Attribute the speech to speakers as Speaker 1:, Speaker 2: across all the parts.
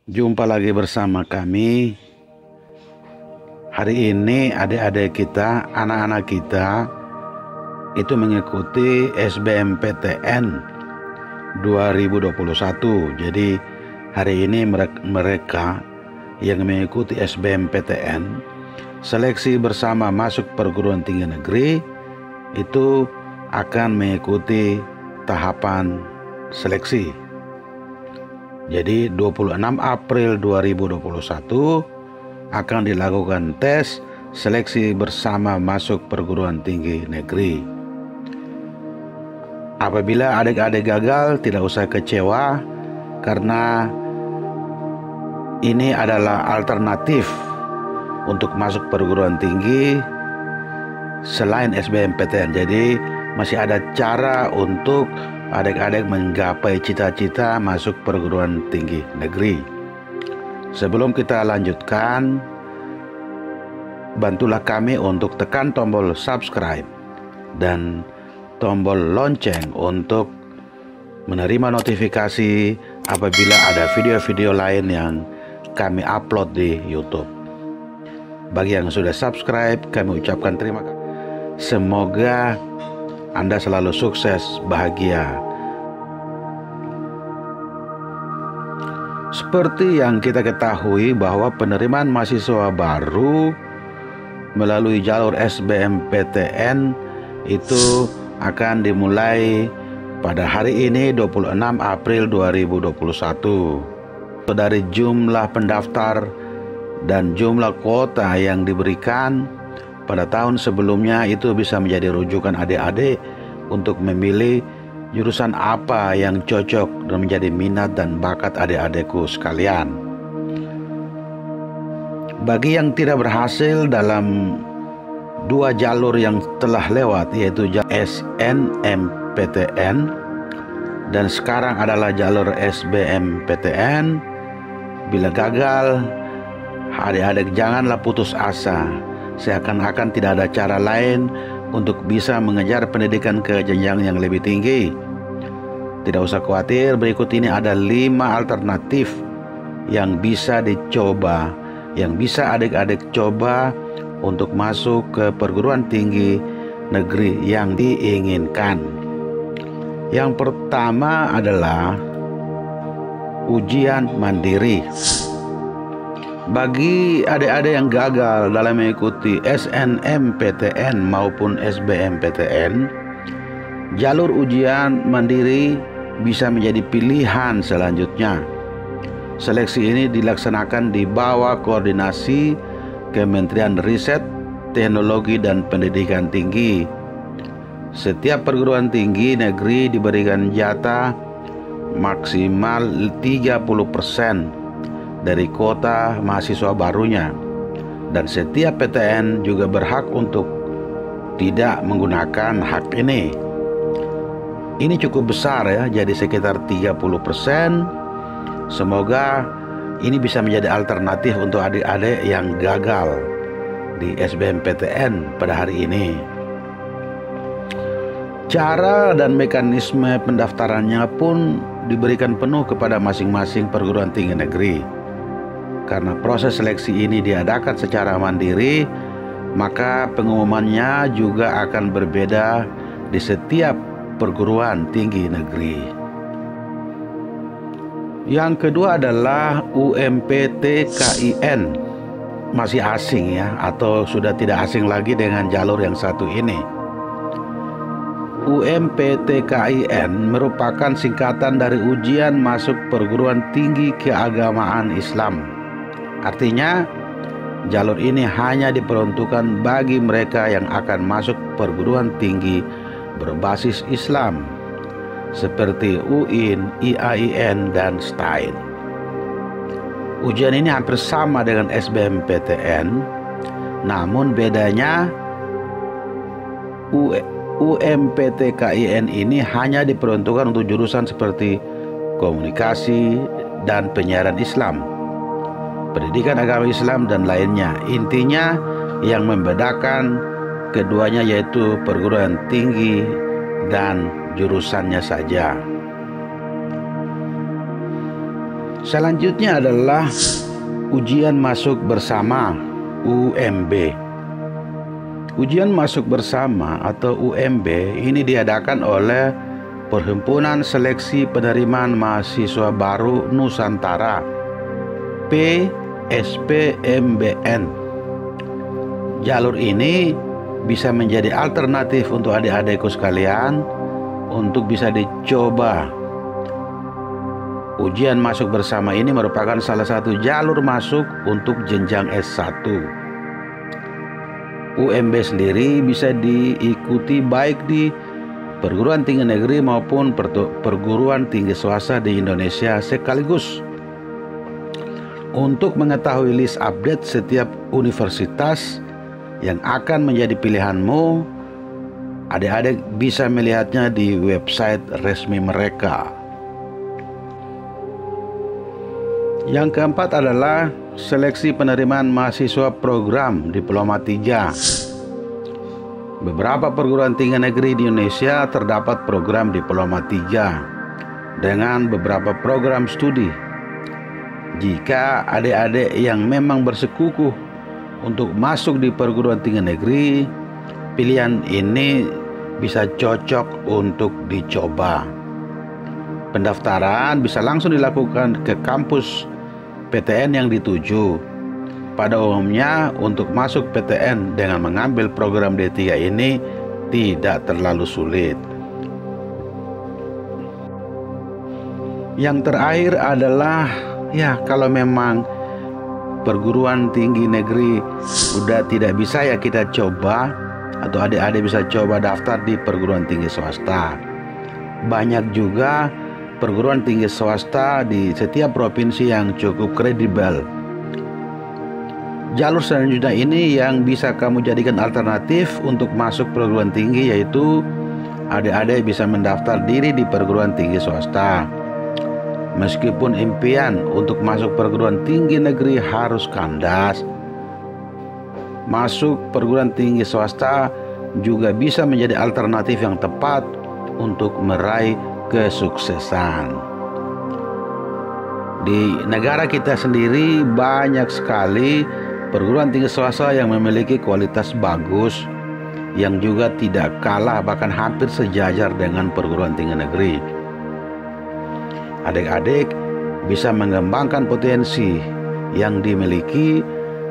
Speaker 1: Jumpa lagi bersama kami. Hari ini adik-adik kita, anak-anak kita itu mengikuti SBMPTN 2021. Jadi hari ini mereka yang mengikuti SBMPTN seleksi bersama masuk perguruan tinggi negeri itu akan mengikuti tahapan seleksi. Jadi 26 April 2021 akan dilakukan tes seleksi bersama masuk perguruan tinggi negeri. Apabila adik-adik gagal, tidak usah kecewa karena ini adalah alternatif untuk masuk perguruan tinggi selain SBMPTN. Jadi masih ada cara untuk adik-adik menggapai cita-cita masuk perguruan tinggi negeri. Sebelum kita lanjutkan, bantulah kami untuk tekan tombol subscribe dan tombol lonceng untuk menerima notifikasi apabila ada video-video lain yang kami upload di YouTube. Bagi yang sudah subscribe, kami ucapkan terima kasih. Semoga Anda selalu sukses, bahagia. Seperti yang kita ketahui bahwa penerimaan mahasiswa baru melalui jalur SBMPTN itu akan dimulai pada hari ini 26 April 2021. Dari jumlah pendaftar dan jumlah kuota yang diberikan pada tahun sebelumnya itu bisa menjadi rujukan adik-adik untuk memilih jurusan apa yang cocok dan menjadi minat dan bakat adik-adikku sekalian. Bagi yang tidak berhasil dalam dua jalur yang telah lewat, yaitu SNMPTN dan sekarang adalah jalur SBMPTN, bila gagal, adik-adik janganlah putus asa. Seakan-akan tidak ada cara lain untuk bisa mengejar pendidikan ke jenjang yang lebih tinggi. Tidak usah khawatir, berikut ini ada 5 alternatif yang bisa dicoba, yang bisa adik-adik coba untuk masuk ke perguruan tinggi negeri yang diinginkan. Yang pertama adalah ujian mandiri. Bagi adik-adik yang gagal dalam mengikuti SNMPTN maupun SBMPTN, jalur ujian mandiri bisa menjadi pilihan selanjutnya. Seleksi ini dilaksanakan di bawah koordinasi Kementerian Riset, Teknologi dan Pendidikan Tinggi. Setiap perguruan tinggi negeri diberikan jatah maksimal 30% dari kuota mahasiswa barunya, dan setiap PTN juga berhak untuk tidak menggunakan hak ini. Ini cukup besar ya, jadi sekitar 30%. Semoga ini bisa menjadi alternatif untuk adik-adik yang gagal di SBMPTN pada hari ini. Cara dan mekanisme pendaftarannya pun diberikan penuh kepada masing-masing perguruan tinggi negeri. Karena proses seleksi ini diadakan secara mandiri, maka pengumumannya juga akan berbeda di setiap perguruan tinggi negeri. Yang kedua adalah UMPTKIN. Masih asing ya, atau sudah tidak asing lagi dengan jalur yang satu ini. UMPTKIN merupakan singkatan dari Ujian Masuk Perguruan Tinggi Keagamaan Islam. Artinya, jalur ini hanya diperuntukkan bagi mereka yang akan masuk perguruan tinggi berbasis Islam, seperti UIN, IAIN, dan STAIN. Ujian ini hampir sama dengan SBMPTN, namun bedanya UMPTKIN ini hanya diperuntukkan untuk jurusan seperti komunikasi dan penyiaran Islam, pendidikan agama Islam, dan lainnya. Intinya yang membedakan keduanya yaitu perguruan tinggi dan jurusannya saja. Selanjutnya adalah ujian masuk bersama UMB. Ujian masuk bersama atau UMB ini diadakan oleh Perhimpunan Seleksi Penerimaan Mahasiswa Baru Nusantara PSPMBN. Jalur ini bisa menjadi alternatif untuk adik-adikku sekalian untuk bisa dicoba. Ujian masuk bersama ini merupakan salah satu jalur masuk untuk jenjang S1. UMB sendiri bisa diikuti baik di perguruan tinggi negeri maupun perguruan tinggi swasta di Indonesia sekaligus. Untuk mengetahui list update setiap universitas yang akan menjadi pilihanmu, adik-adik bisa melihatnya di website resmi mereka. Yang keempat adalah seleksi penerimaan mahasiswa program Diploma 3. Beberapa perguruan tinggi negeri di Indonesia terdapat program Diploma 3 dengan beberapa program studi. Jika adik-adik yang memang bersekukuh untuk masuk di perguruan tinggi negeri, pilihan ini bisa cocok untuk dicoba. Pendaftaran bisa langsung dilakukan ke kampus PTN yang dituju. Pada umumnya untuk masuk PTN dengan mengambil program D3 ini tidak terlalu sulit. Yang terakhir adalah kalau memang perguruan tinggi negeri udah tidak bisa, ya kita coba atau adik-adik bisa coba daftar di perguruan tinggi swasta. Banyak juga perguruan tinggi swasta di setiap provinsi yang cukup kredibel. Jalur selanjutnya ini yang bisa kamu jadikan alternatif untuk masuk perguruan tinggi, yaitu adik-adik bisa mendaftar diri di perguruan tinggi swasta. Meskipun impian untuk masuk perguruan tinggi negeri harus kandas, masuk perguruan tinggi swasta juga bisa menjadi alternatif yang tepat untuk meraih kesuksesan. Di negara kita sendiri banyak sekali perguruan tinggi swasta yang memiliki kualitas bagus, yang juga tidak kalah bahkan hampir sejajar dengan perguruan tinggi negeri. Adik-adik bisa mengembangkan potensi yang dimiliki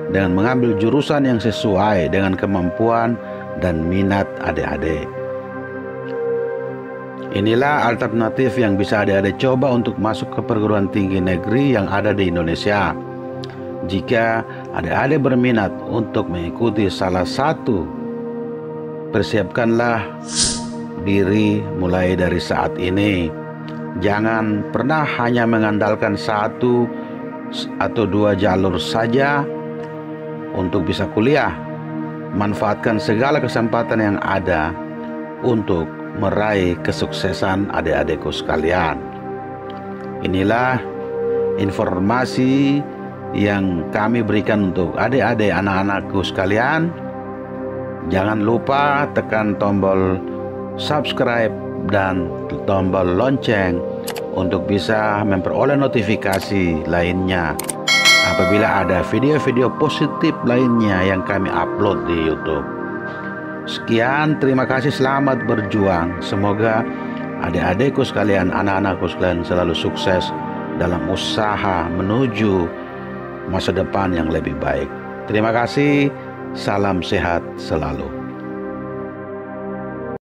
Speaker 1: dengan mengambil jurusan yang sesuai dengan kemampuan dan minat adik-adik. Inilah alternatif yang bisa adik-adik coba untuk masuk ke perguruan tinggi negeri yang ada di Indonesia. Jika adik-adik berminat untuk mengikuti salah satu, persiapkanlah diri mulai dari saat ini. Jangan pernah hanya mengandalkan satu atau dua jalur saja untuk bisa kuliah. Manfaatkan segala kesempatan yang ada untuk meraih kesuksesan adik-adikku sekalian. Inilah informasi yang kami berikan untuk adik-adik anak-anakku sekalian. Jangan lupa tekan tombol subscribe dan tombol lonceng untuk bisa memperoleh notifikasi lainnya apabila ada video-video positif lainnya yang kami upload di YouTube. Sekian, terima kasih, selamat berjuang. Semoga adik-adikku sekalian, anak-anakku sekalian selalu sukses dalam usaha menuju masa depan yang lebih baik. Terima kasih, salam sehat selalu.